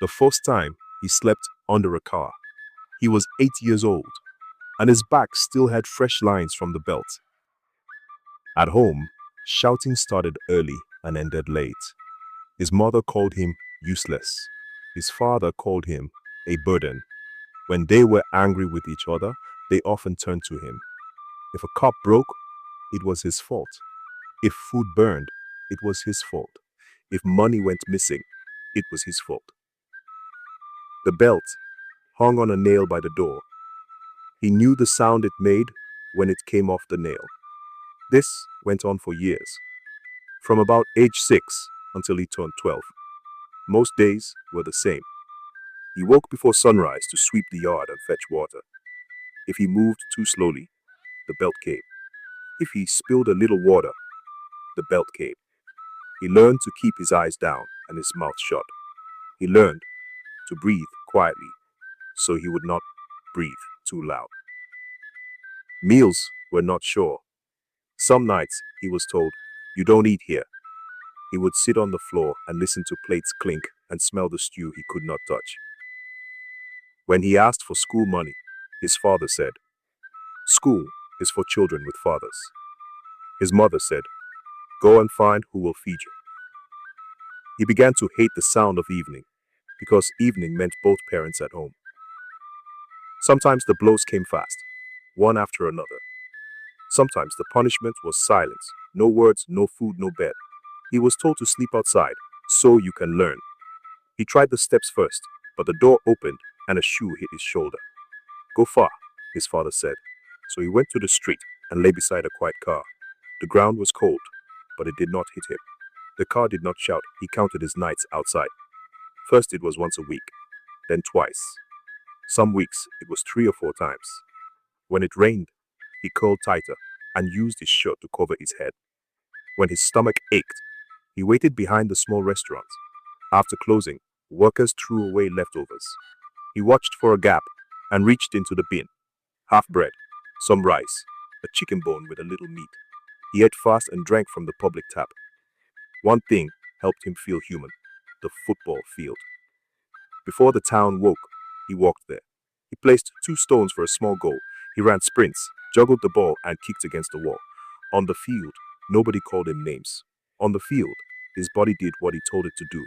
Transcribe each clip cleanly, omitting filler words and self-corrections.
The first time he slept under a car. He was 8 years old, and his back still had fresh lines from the belt. At home, shouting started early and ended late. His mother called him useless. His father called him a burden. When they were angry with each other, they often turned to him. If a cup broke, it was his fault. If food burned, it was his fault. If money went missing, it was his fault. The belt hung on a nail by the door. He knew the sound it made when it came off the nail. This went on for years, from about age 6 until he turned 12. Most days were the same. He woke before sunrise to sweep the yard and fetch water. If he moved too slowly, the belt came. If he spilled a little water, the belt came. He learned to keep his eyes down and his mouth shut. He learned to breathe quietly so he would not breathe too loud. Meals were not sure. Some nights he was told, "You don't eat here." He would sit on the floor and listen to plates clink and smell the stew he could not touch. When he asked for school money, his father said, "School is for children with fathers." His mother said, "Go and find who will feed you." He began to hate the sound of evening because evening meant both parents at home. Sometimes the blows came fast, one after another. Sometimes the punishment was silence, no words, no food, no bed. He was told to sleep outside, so you can learn. He tried the steps first, but the door opened and a shoe hit his shoulder. "Go far," his father said. So he went to the street and lay beside a quiet car. The ground was cold, but it did not hit him. The car did not shout. He counted his nights outside. First it was once a week, then twice. Some weeks it was 3 or 4 times. When it rained, he curled tighter and used his shirt to cover his head. When his stomach ached, he waited behind the small restaurant. After closing, workers threw away leftovers. He watched for a gap and reached into the bin. Half bread, some rice, a chicken bone with a little meat. He ate fast and drank from the public tap. One thing helped him feel human: the football field. Before the town woke, he walked there. He placed 2 stones for a small goal. He ran sprints, juggled the ball, and kicked against the wall. On the field, nobody called him names. On the field, his body did what he told it to do.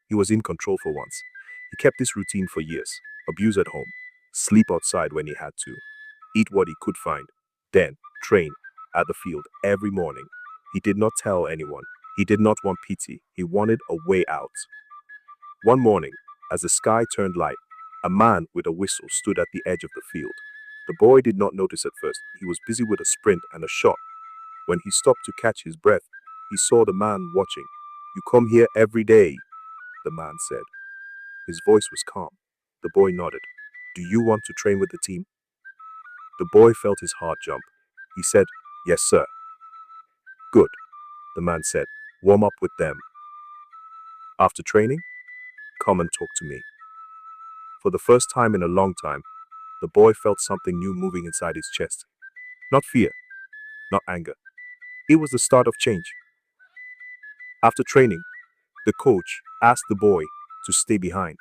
He was in control for once. He kept this routine for years: abuse at home, sleep outside when he had to, eat what he could find, then train at the field every morning. He did not tell anyone. He did not want pity. He wanted a way out. One morning, as the sky turned light, a man with a whistle stood at the edge of the field. The boy did not notice at first. He was busy with a sprint and a shot. When he stopped to catch his breath, he saw the man watching. "You come here every day," the man said. His voice was calm. The boy nodded. "Do you want to train with the team?" The boy felt his heart jump. He said, "Yes, sir." "Good," the man said. "Warm up with them. After training, come and talk to me." For the first time in a long time, the boy felt something new moving inside his chest. Not fear, not anger. It was the start of change. After training, the coach asked the boy to stay behind.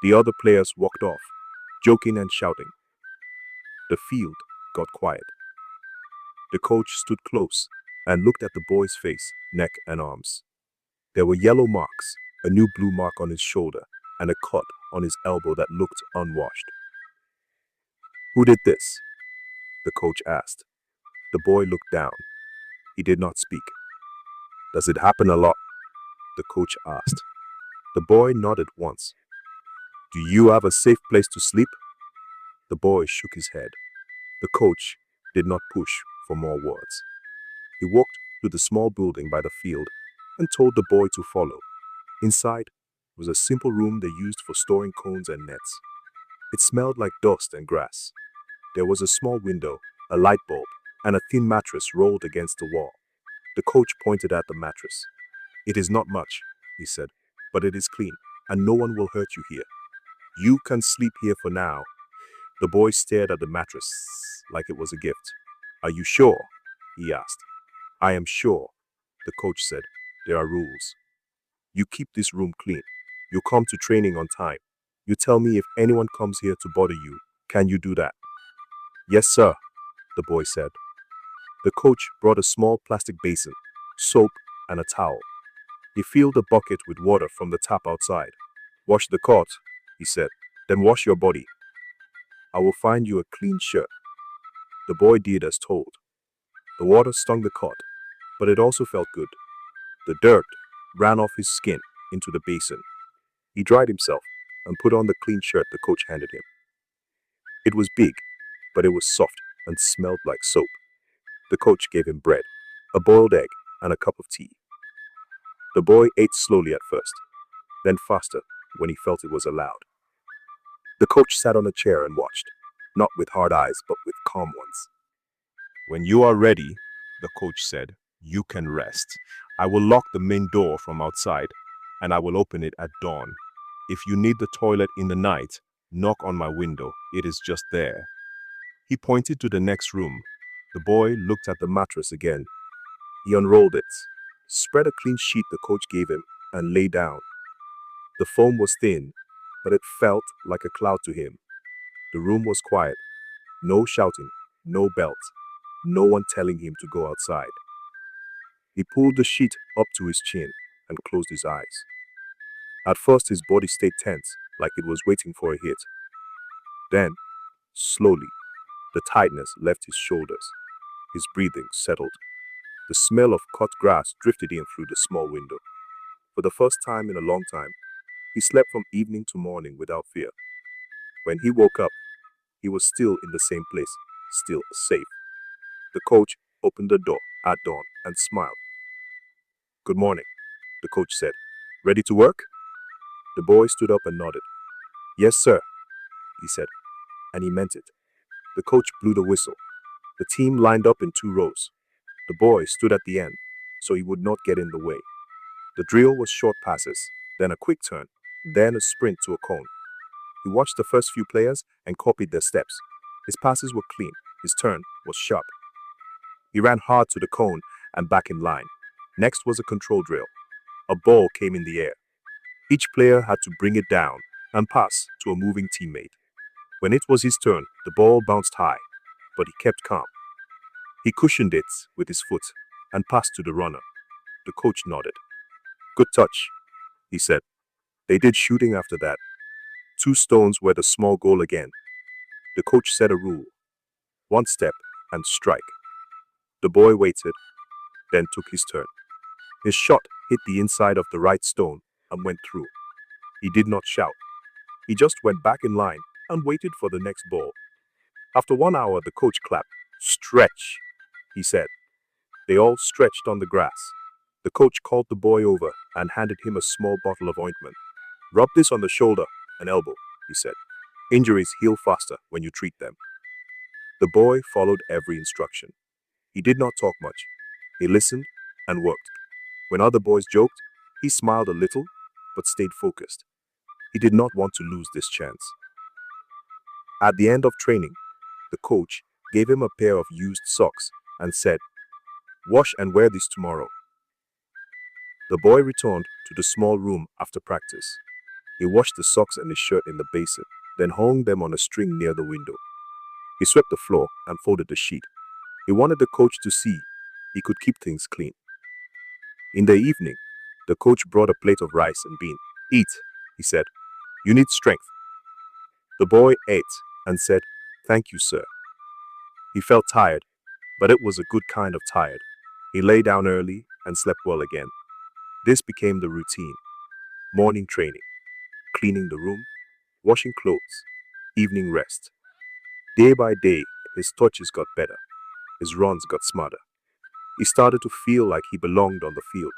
The other players walked off, joking and shouting. The field got quiet. The coach stood close and looked at the boy's face, neck, and arms. There were yellow marks, a new blue mark on his shoulder, and a cut on his elbow that looked unwashed. "Who did this?" the coach asked. The boy looked down. He did not speak. "Does it happen a lot?" the coach asked. The boy nodded once. "Do you have a safe place to sleep?" The boy shook his head. The coach did not push for more words. He walked to the small building by the field and told the boy to follow. Inside was a simple room they used for storing cones and nets. It smelled like dust and grass. There was a small window, a light bulb, and a thin mattress rolled against the wall. The coach pointed at the mattress. "It is not much," he said, "but it is clean, and no one will hurt you here. You can sleep here for now." The boy stared at the mattress like it was a gift. "Are you sure?" he asked. "I am sure," the coach said. "There are rules. You keep this room clean. You come to training on time. You tell me if anyone comes here to bother you. Can you do that? Yes, sir, the boy said. The coach brought a small plastic basin, soap, and a towel. He filled the bucket with water from the tap outside. Wash the court, he said. Then wash your body. I will find you a clean shirt. The boy did as told. The water stung the court, but it also felt good. The dirt ran off his skin into the basin. He dried himself and put on the clean shirt the coach handed him. It was big, but it was soft and smelled like soap. The coach gave him bread, a boiled egg, and a cup of tea. The boy ate slowly at first, then faster when he felt it was allowed. The coach sat on a chair and watched, not with hard eyes, but with calm ones. When you are ready, the coach said, you can rest. I will lock the main door from outside, and I will open it at dawn. If you need the toilet in the night, knock on my window. It is just there. He pointed to the next room. The boy looked at the mattress again. He unrolled it, spread a clean sheet the coach gave him, and lay down. The foam was thin, but it felt like a cloud to him. The room was quiet. No shouting, no bells, no one telling him to go outside. He pulled the sheet up to his chin and closed his eyes. At first his body stayed tense, like it was waiting for a hit. Then, slowly, the tightness left his shoulders. His breathing settled. The smell of cut grass drifted in through the small window. For the first time in a long time, he slept from evening to morning without fear. When he woke up, he was still in the same place, still safe. The coach opened the door at dawn and smiled. Good morning, the coach said. Ready to work? The boy stood up and nodded. Yes, sir, he said, and he meant it. The coach blew the whistle. The team lined up in 2 rows. The boy stood at the end, so he would not get in the way. The drill was short passes, then a quick turn, then a sprint to a cone. He watched the first few players and copied their steps. His passes were clean. His turn was sharp. He ran hard to the cone and back in line. Next was a control drill. A ball came in the air. Each player had to bring it down and pass to a moving teammate. When it was his turn, the ball bounced high, but he kept calm. He cushioned it with his foot and passed to the runner. The coach nodded. Good touch, he said. They did shooting after that. 2 stones were the small goal again. The coach set a rule. 1 step and strike. The boy waited, then took his turn. His shot hit the inside of the right stone and went through. He did not shout. He just went back in line and waited for the next ball. After 1 hour, the coach clapped. Stretch, he said. They all stretched on the grass. The coach called the boy over and handed him a small bottle of ointment. Rub this on the shoulder and elbow, he said. Injuries heal faster when you treat them. The boy followed every instruction. He did not talk much. He listened and worked. When other boys joked, he smiled a little, but stayed focused. He did not want to lose this chance. At the end of training, the coach gave him a pair of used socks and said, wash and wear these tomorrow. The boy returned to the small room after practice. He washed the socks and his shirt in the basin, then hung them on a string near the window. He swept the floor and folded the sheet. He wanted the coach to see he could keep things clean. In the evening, the coach brought a plate of rice and bean. Eat, he said. You need strength. The boy ate and said, thank you, sir. He felt tired, but it was a good kind of tired. He lay down early and slept well again. This became the routine. Morning training, cleaning the room, washing clothes, evening rest. Day by day, his touches got better. His runs got smarter. He started to feel like he belonged on the field.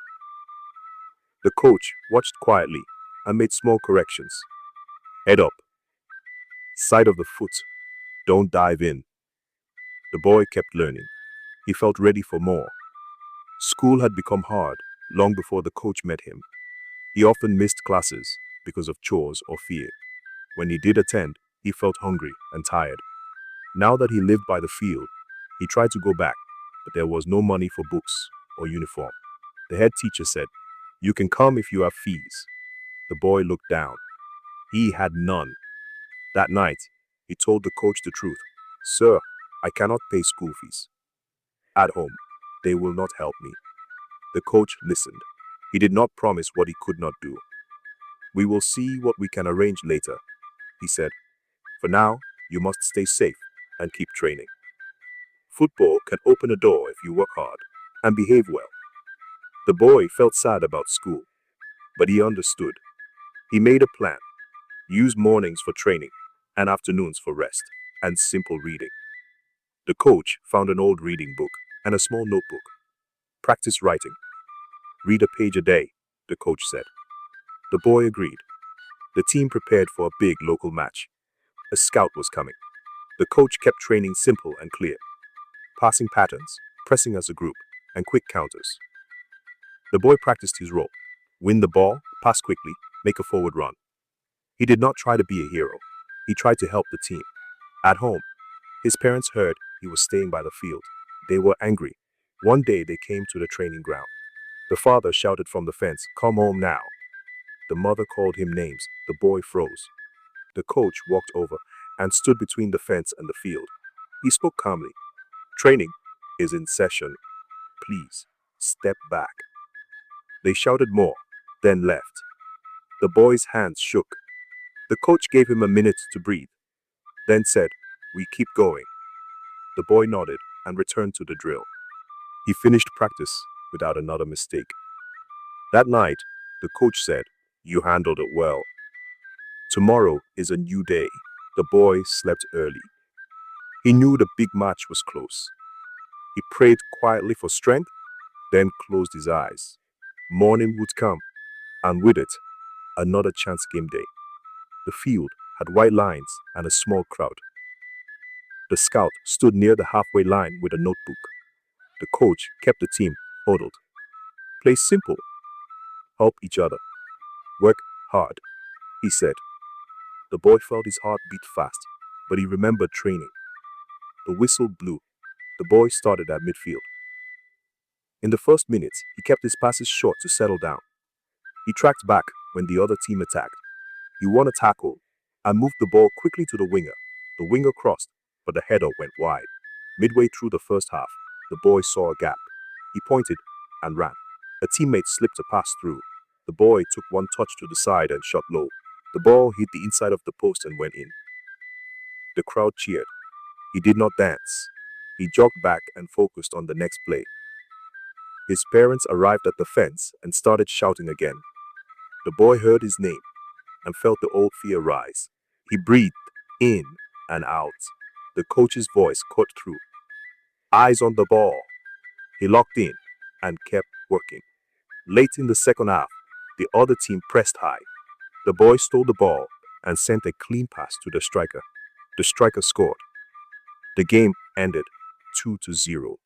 The coach watched quietly and made small corrections. Head up. Side of the foot. Don't dive in. The boy kept learning. He felt ready for more. School had become hard long before the coach met him. He often missed classes because of chores or fear. When he did attend, he felt hungry and tired. Now that he lived by the field, he tried to go back, but there was no money for books or uniform. The head teacher said, you can come if you have fees. The boy looked down. He had none. That night, he told the coach the truth. Sir, I cannot pay school fees. At home, they will not help me. The coach listened. He did not promise what he could not do. We will see what we can arrange later, he said. For now, you must stay safe and keep training. Football can open a door if you work hard and behave well. The boy felt sad about school, but he understood. He made a plan. Use mornings for training and afternoons for rest and simple reading. The coach found an old reading book and a small notebook. Practice writing. Read a page a day, the coach said. The boy agreed. The team prepared for a big local match. A scout was coming. The coach kept training simple and clear. Passing patterns, pressing as a group, and quick counters. The boy practiced his role. Win the ball, pass quickly, make a forward run. He did not try to be a hero. He tried to help the team. At home, his parents heard he was staying by the field. They were angry. One day they came to the training ground. The father shouted from the fence, "Come home now." The mother called him names. The boy froze. The coach walked over and stood between the fence and the field. He spoke calmly. "Training is in session. Please, step back." They shouted more, then left. The boy's hands shook. The coach gave him a minute to breathe, then said, "We keep going." The boy nodded and returned to the drill. He finished practice without another mistake. That night, the coach said, "You handled it well. Tomorrow is a new day." The boy slept early. He knew the big match was close. He prayed quietly for strength, then closed his eyes. Morning would come, and with it, another chance game day. The field had white lines and a small crowd. The scout stood near the halfway line with a notebook. The coach kept the team huddled. Play simple. Help each other. Work hard, he said. The boy felt his heart beat fast, but he remembered training. The whistle blew. The boy started at midfield. In the first minutes, he kept his passes short to settle down. He tracked back when the other team attacked. He won a tackle and moved the ball quickly to the winger. The winger crossed, but the header went wide. Midway through the first half, the boy saw a gap. He pointed and ran. A teammate slipped a pass through. The boy took one touch to the side and shot low. The ball hit the inside of the post and went in. The crowd cheered. He did not dance. He jogged back and focused on the next play. His parents arrived at the fence and started shouting again. The boy heard his name and felt the old fear rise. He breathed in and out. The coach's voice cut through. Eyes on the ball. He locked in and kept working. Late in the second half, the other team pressed high. The boy stole the ball and sent a clean pass to the striker. The striker scored. The game ended 2-0.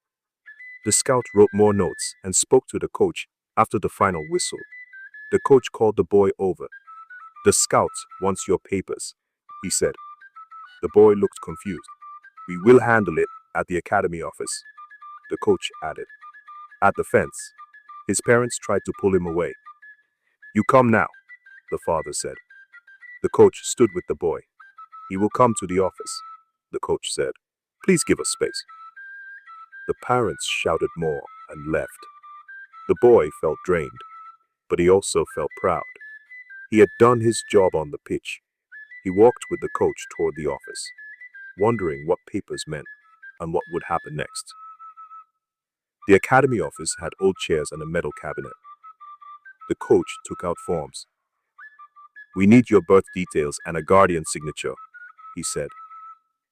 The scout wrote more notes and spoke to the coach after the final whistle. The coach called the boy over. "The scout wants your papers," he said. The boy looked confused. "We will handle it at the academy office," the coach added. At the fence, his parents tried to pull him away. "You come now," the father said. The coach stood with the boy. "He will come to the office," the coach said. "Please give us space." The parents shouted more and left. The boy felt drained, but he also felt proud. He had done his job on the pitch. He walked with the coach toward the office, wondering what papers meant and what would happen next. The academy office had old chairs and a metal cabinet. The coach took out forms. "We need your birth details and a guardian signature," he said.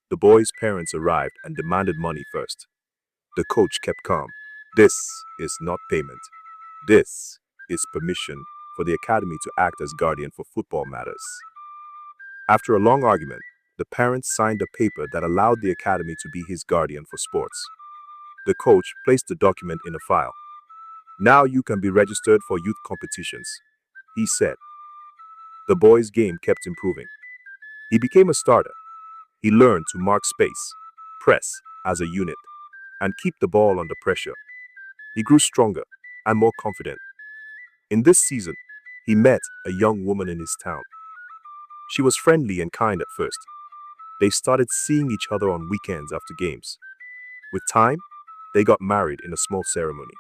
The boy's parents arrived and demanded money first. The coach kept calm. "This is not payment. This is permission for the academy to act as guardian for football matters." After a long argument, the parents signed a paper that allowed the academy to be his guardian for sports. The coach placed the document in a file. "Now you can be registered for youth competitions," he said. The boy's game kept improving. He became a starter. He learned to mark space, press as a unit, and keep the ball under pressure. He grew stronger and more confident. In this season, He met a young woman in his town. She was friendly and kind at first. They started seeing each other on weekends after games. With time, they got married in a small ceremony.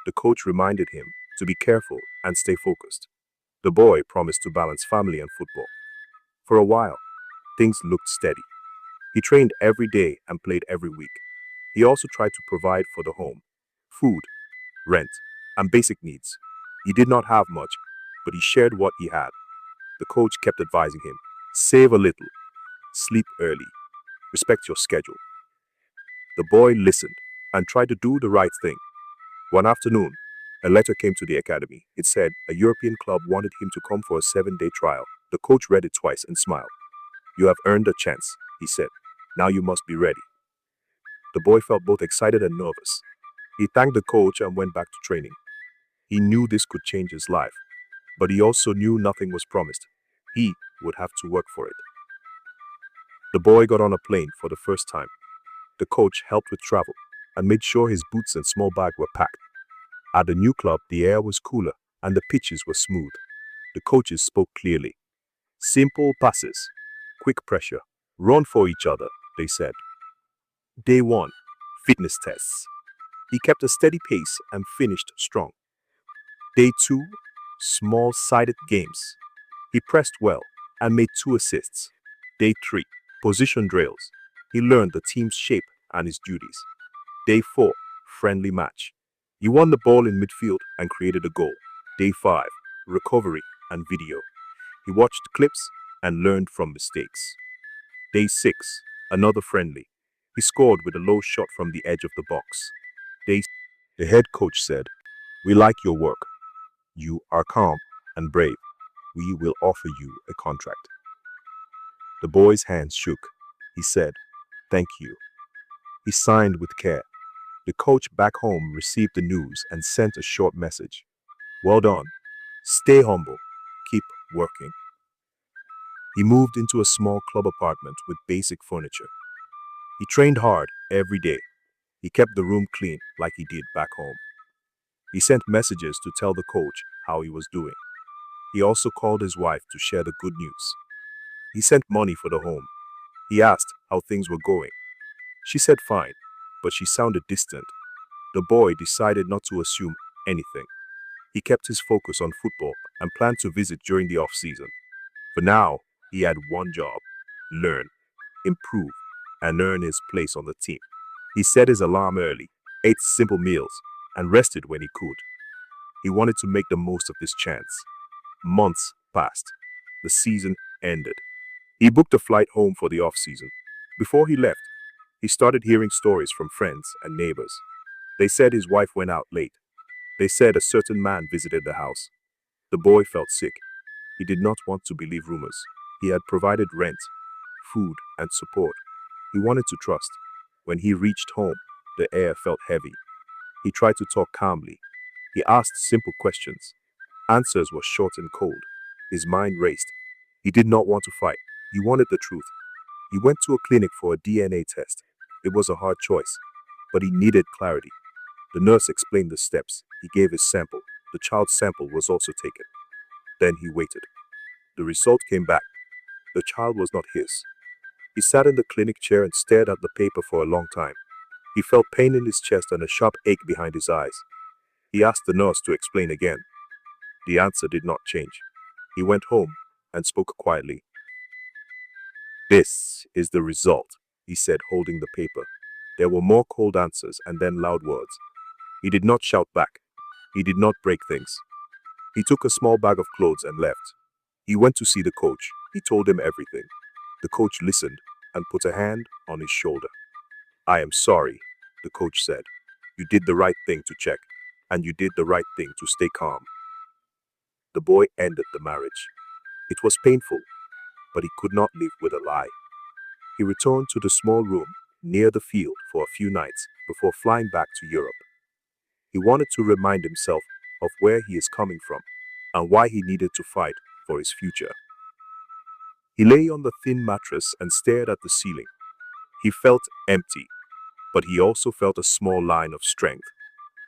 The coach reminded him to be careful and stay focused. The boy promised to balance family and football. For a while, things looked steady. He trained every day and played every week. He also tried to provide for the home, food, rent, and basic needs. He did not have much, but he shared what he had. The coach kept advising him, save a little, sleep early, respect your schedule. The boy listened and tried to do the right thing. One afternoon, a letter came to the academy. It said a European club wanted him to come for a 7-day trial. The coach read it twice and smiled. You have earned a chance, he said. Now you must be ready. The boy felt both excited and nervous. He thanked the coach and went back to training. He knew this could change his life, but he also knew nothing was promised. He would have to work for it. The boy got on a plane for the first time. The coach helped with travel and made sure his boots and small bag were packed. At the new club, the air was cooler and the pitches were smooth. The coaches spoke clearly. Simple passes, quick pressure, run for each other, they said. Day 1, fitness tests. He kept a steady pace and finished strong. Day 2, small-sided games. He pressed well and made 2 assists. Day 3, position drills. He learned the team's shape and his duties. Day 4, friendly match. He won the ball in midfield and created a goal. Day 5, recovery and video. He watched clips and learned from mistakes. Day 6, another friendly. He scored with a low shot from the edge of the box. The head coach said, "We like your work. You are calm and brave. We will offer you a contract." The boy's hands shook. He said, "Thank you." He signed with care. The coach back home received the news and sent a short message. "Well done. Stay humble. Keep working." He moved into a small club apartment with basic furniture. He trained hard every day. He kept the room clean like he did back home. He sent messages to tell the coach how he was doing. He also called his wife to share the good news. He sent money for the home. He asked how things were going. She said fine, but she sounded distant. The boy decided not to assume anything. He kept his focus on football and planned to visit during the off-season. For now, he had one job: learn, improve, and earn his place on the team. He set his alarm early, ate simple meals, and rested when he could. He wanted to make the most of this chance. Months passed. The season ended. He booked a flight home for the off-season. Before he left, he started hearing stories from friends and neighbors. They said his wife went out late. They said a certain man visited the house. The boy felt sick. He did not want to believe rumors. He had provided rent, food, and support. He wanted to trust. When he reached home, the air felt heavy. He tried to talk calmly. He asked simple questions. Answers were short and cold. His mind raced. He did not want to fight. He wanted the truth. He went to a clinic for a DNA test. It was a hard choice, but he needed clarity. The nurse explained the steps. He gave his sample. The child's sample was also taken. Then he waited. The result came back. The child was not his. He sat in the clinic chair and stared at the paper for a long time. He felt pain in his chest and a sharp ache behind his eyes. He asked the nurse to explain again. The answer did not change. He went home and spoke quietly. "This is the result," he said, holding the paper. There were more cold answers and then loud words. He did not shout back. He did not break things. He took a small bag of clothes and left. He went to see the coach. He told him everything. The coach listened and put a hand on his shoulder. "I am sorry," the coach said. "You did the right thing to check, and you did the right thing to stay calm." The boy ended the marriage. It was painful, but he could not live with a lie. He returned to the small room near the field for a few nights before flying back to Europe. He wanted to remind himself of where he is coming from and why he needed to fight for his future. He lay on the thin mattress and stared at the ceiling. He felt empty, but he also felt a small line of strength.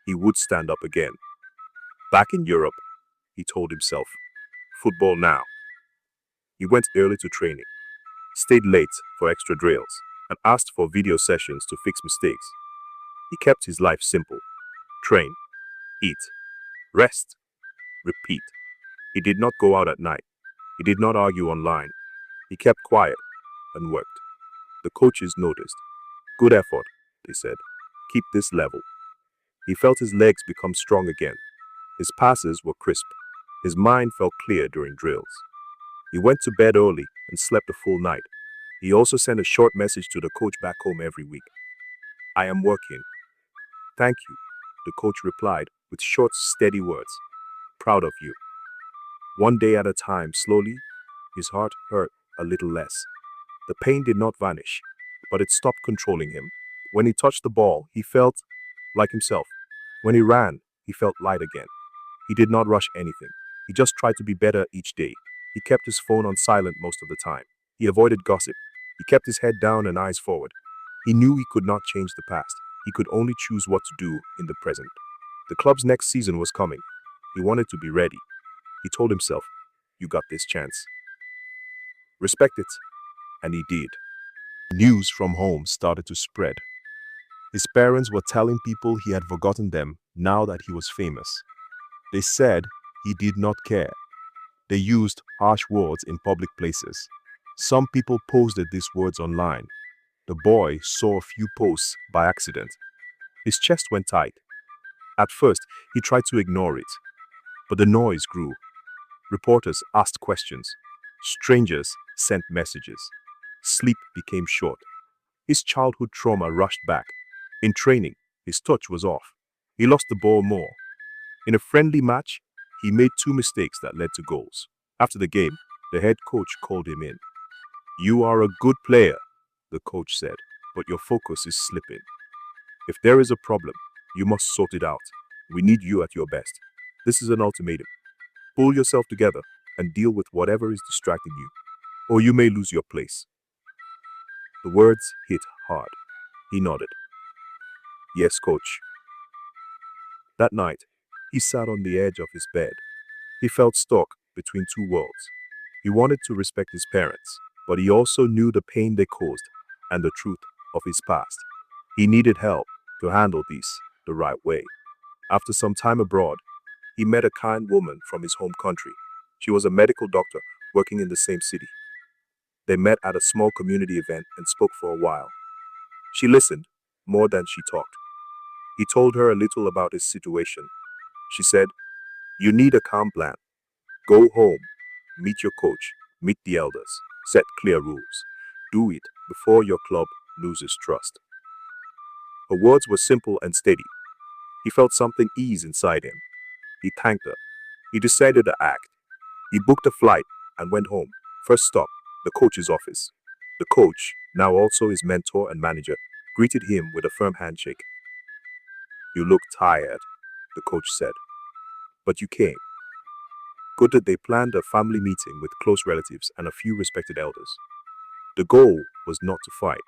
He would stand up again. Back in Europe, he told himself, Football now. He went early to training, stayed late for extra drills, and asked for video sessions to fix mistakes. He kept his life simple. Train, eat, rest, repeat. He did not go out at night. He did not argue online. He kept quiet and worked. The coaches noticed. Good effort, they said. Keep this level. He felt his legs become strong again. His passes were crisp. His mind felt clear during drills. He went to bed early and slept a full night. He also sent a short message to the coach back home every week. I am working. Thank you, the coach replied with short, steady words. Proud of you. One day at a time, slowly, his heart hurt a little less. The pain did not vanish, but it stopped controlling him. When he touched the ball, he felt like himself. When he ran, he felt light again. He did not rush anything. He just tried to be better each day. He kept his phone on silent most of the time. He avoided gossip. He kept his head down and eyes forward. He knew he could not change the past. He could only choose what to do in the present. The club's next season was coming. He wanted to be ready. He told himself, you got this chance. Respect it. And he did. News from home started to spread. His parents were telling people he had forgotten them now that he was famous. They said he did not care. They used harsh words in public places. Some people posted these words online. The boy saw a few posts by accident. His chest went tight. At first, he tried to ignore it, but the noise grew. Reporters asked questions. Strangers sent messages. Sleep became short. His childhood trauma rushed back. In training, his touch was off. He lost the ball more. In a friendly match, he made 2 mistakes that led to goals. After the game, the head coach called him in. You are a good player, the coach said, but your focus is slipping. If there is a problem, you must sort it out. We need you at your best. This is an ultimatum. Pull yourself together and deal with whatever is distracting you, or you may lose your place. The words hit hard. He nodded. Yes, coach. That night, he sat on the edge of his bed. He felt stuck between 2 worlds. He wanted to respect his parents, but he also knew the pain they caused and the truth of his past. He needed help to handle this the right way. After some time abroad, he met a kind woman from his home country. She was a medical doctor working in the same city. They met at a small community event and spoke for a while. She listened more than she talked. He told her a little about his situation. She said, you need a calm plan. Go home, meet your coach, meet the elders, set clear rules. Do it before your club loses trust. Her words were simple and steady. He felt something ease inside him. He thanked her. He decided to act. He booked a flight and went home. First stop, the coach's office. The coach, now also his mentor and manager, greeted him with a firm handshake. You look tired, the coach said. But you came. Good that they planned a family meeting with close relatives and a few respected elders. The goal was not to fight.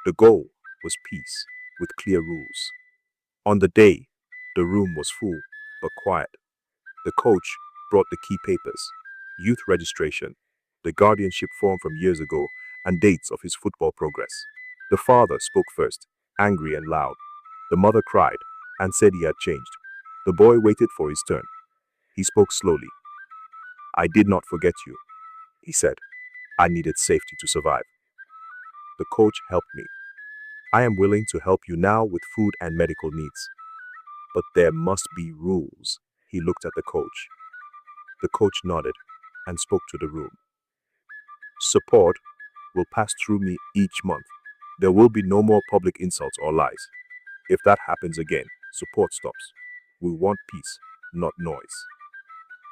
The goal was peace, with clear rules. On the day, the room was full, but quiet. The coach brought the key papers, youth registration, the guardianship form from years ago, and dates of his football progress. The father spoke first, angry and loud. The mother cried and said he had changed. The boy waited for his turn. He spoke slowly. I did not forget you, he said. I needed safety to survive. The coach helped me. I am willing to help you now with food and medical needs. But there must be rules. He looked at the coach. The coach nodded and spoke to the room. Support will pass through me each month. There will be no more public insults or lies. If that happens again, support stops. We want peace, not noise.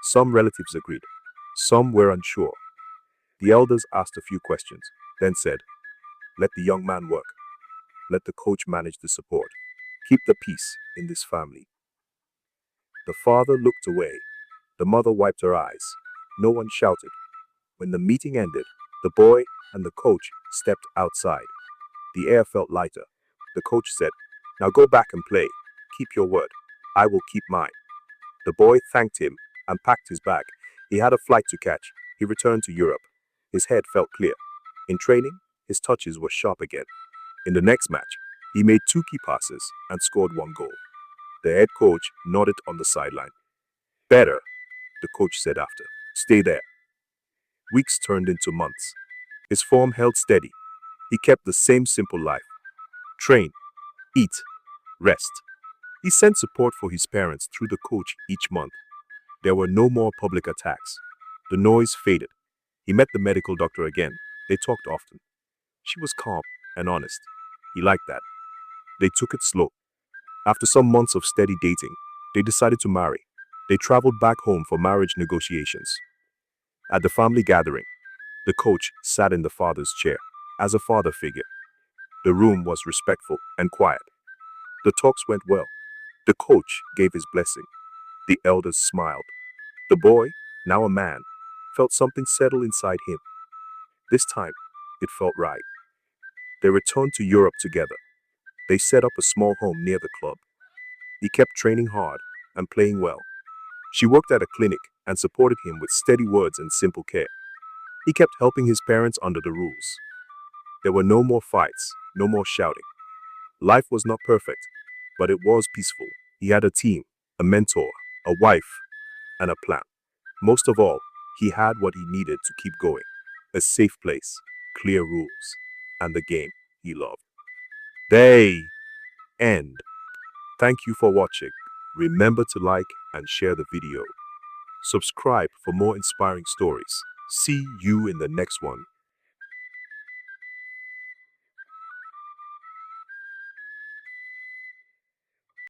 Some relatives agreed. Some were unsure. The elders asked a few questions, then said, let the young man work. Let the coach manage the support. Keep the peace in this family. The father looked away. The mother wiped her eyes. No one shouted. When the meeting ended, the boy and the coach stepped outside. The air felt lighter. The coach said, now go back and play. Keep your word. I will keep mine. The boy thanked him and packed his bag. He had a flight to catch. He returned to Europe. His head felt clear. In training, his touches were sharp again. In the next match, he made 2 key passes and scored 1 goal. The head coach nodded on the sideline. Better, the coach said after. Stay there. Weeks turned into months. His form held steady. He kept the same simple life. Train, eat, rest. He sent support for his parents through the coach each month. There were no more public attacks. The noise faded. He met the medical doctor again. They talked often. She was calm and honest. He liked that. They took it slow. After some months of steady dating, they decided to marry. They traveled back home for marriage negotiations. At the family gathering, the coach sat in the father's chair as a father figure. The room was respectful and quiet. The talks went well. The coach gave his blessing. The elders smiled. The boy, now a man, felt something settle inside him. This time, it felt right. They returned to Europe together. They set up a small home near the club. He kept training hard and playing well. She worked at a clinic and supported him with steady words and simple care. He kept helping his parents under the rules. There were no more fights, no more shouting. Life was not perfect, but it was peaceful. He had a team, a mentor, a wife, and a plan. Most of all, he had what he needed to keep going. A safe place, clear rules, and the game he loved. They end. Thank you for watching. Remember to like and share the video. Subscribe for more inspiring stories. See you in the next one.